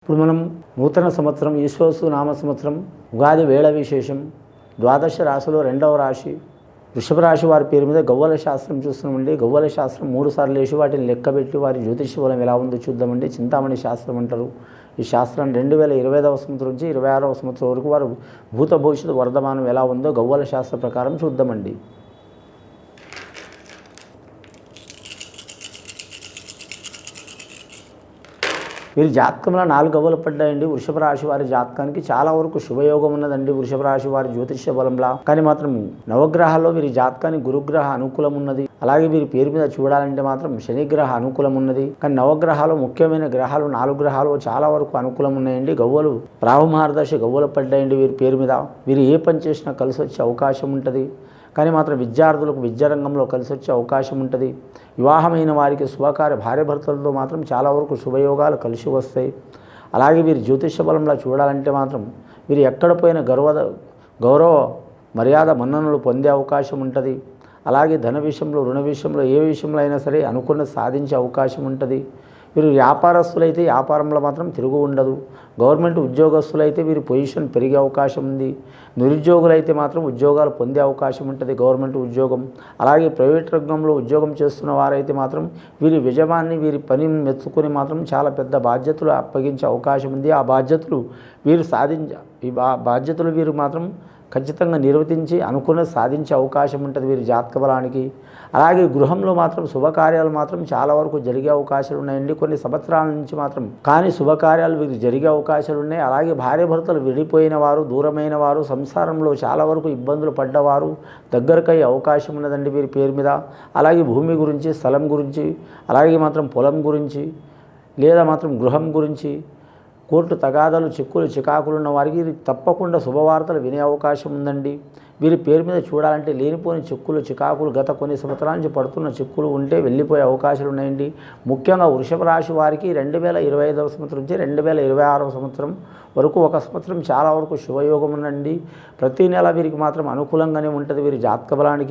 ఇప్పుడు మనం నూతన సంవత్సరం ఈశ్వసు నామ సంవత్సరం ఉగాది వేళ విశేషం ద్వాదశ రాశిలో రెండవ రాశి వృషభ రాశి వారి పేరు మీద గవ్వల శాస్త్రం చూస్తున్నామండి. గవ్వల శాస్త్రం 3 సార్లు వేసి వాటిని లెక్కబెట్టి వారి జ్యోతిష బలం ఎలా ఉందో చూద్దామండి. చింతామణి శాస్త్రం అంటారు ఈ శాస్త్రాన్ని. 2025వ సంవత్సరం నుంచి 26వ సంవత్సరం వరకు వారు భూత భవిష్యత్తు వర్ధమానం ఎలా ఉందో గవ్వల శాస్త్ర ప్రకారం చూద్దామండి. వీరి జాతకంలో 4 గవ్వలు పడ్డాయండి. వృషభ రాశి వారి జాతకానికి చాలా వరకు శుభయోగం ఉన్నదండి. వృషభ రాశి వారి జ్యోతిష్య బలంలా కానీ మాత్రం నవగ్రహాల్లో వీరి జాతకానికి గురుగ్రహ అనుకూలం ఉన్నది. అలాగే వీరి పేరు మీద చూడాలంటే మాత్రం శనిగ్రహ అనుకూలం ఉన్నది. కానీ నవగ్రహాలు ముఖ్యమైన గ్రహాలు 4 గ్రహాలు చాలా వరకు అనుకూలం ఉన్నాయండి. గవ్వలు రాహుమహర్దశ గవ్వలు పడ్డాయండి వీరి పేరు మీద. వీరు ఏ పని చేసినా కలిసి వచ్చే అవకాశం ఉంటుంది. కానీ మాత్రం విద్యార్థులకు విద్యారంగంలో కలిసి వచ్చే అవకాశం ఉంటుంది. వివాహమైన వారికి శుభకార్య భార్యాభర్తలతో మాత్రం చాలా వరకు శుభయోగాలు కలిసి వస్తాయి. అలాగే వీరి జ్యోతిష బలంలో చూడాలంటే మాత్రం వీరు ఎక్కడ పోయిన గౌరవ మర్యాద మన్ననలు పొందే అవకాశం ఉంటుంది. అలాగే ధన విషయంలో రుణ విషయంలో ఏ విషయంలో అయినా సరే అనుకున్న సాధించే అవకాశం ఉంటుంది. వీరు వ్యాపారస్తులైతే వ్యాపారంలో మాత్రం తిరుగు ఉండదు. గవర్నమెంట్ ఉద్యోగస్తులైతే వీరి పొజిషన్ పెరిగే అవకాశం ఉంది. నిరుద్యోగులైతే మాత్రం ఉద్యోగాలు పొందే అవకాశం ఉంటుంది, గవర్నమెంట్ ఉద్యోగం. అలాగే ప్రైవేట్ రంగంలో ఉద్యోగం చేస్తున్న వారైతే మాత్రం వీరి యజమాని వీరి పనిని మెచ్చుకొని మాత్రం చాలా పెద్ద బాధ్యతలు అప్పగించే అవకాశం ఉంది. ఆ బాధ్యతలు వీరు బాధ్యతలు వీరు మాత్రం ఖచ్చితంగా నిర్వర్తించి అనుకున్న సాధించే అవకాశం ఉంటుంది వీరి జాతక బలానికి. అలాగే గృహంలో మాత్రం శుభకార్యాలు మాత్రం చాలా వరకు జరిగే అవకాశాలు ఉన్నాయండి. కొన్ని సంవత్సరాల నుంచి మాత్రం కానీ శుభకార్యాలు వీరికి జరిగే అవకాశాలు ఉన్నాయి. అలాగే భార్యాభర్తలు విడిపోయిన వారు, దూరమైన వారు, సంసారంలో చాలా వరకు ఇబ్బందులు పడ్డవారు దగ్గరకయ్యే అవకాశం ఉన్నదండి వీరి పేరు మీద. అలాగే భూమి గురించి, స్థలం గురించి, అలాగే మాత్రం పొలం గురించి లేదా మాత్రం గృహం గురించి కోర్టు తగాదాలు, చిక్కులు, చికాకులు ఉన్న వారికి తప్పకుండా శుభవార్తలు వినే అవకాశం ఉందండి. వీరి పేరు మీద చూడాలంటే లేనిపోని చిక్కులు, చికాకులు గత కొన్ని సంవత్సరాల నుంచి పడుతున్న చిక్కులు ఉంటే వెళ్ళిపోయే అవకాశాలు ఉన్నాయండి. ముఖ్యంగా వృషభ రాశి వారికి 2025వ సంవత్సరం నుంచి 2026వ సంవత్సరం వరకు ఒక సంవత్సరం చాలా వరకు శుభయోగం ఉందండి. ప్రతి నెల వీరికి మాత్రం అనుకూలంగానే ఉంటుంది వీరి జాతక బలానికి.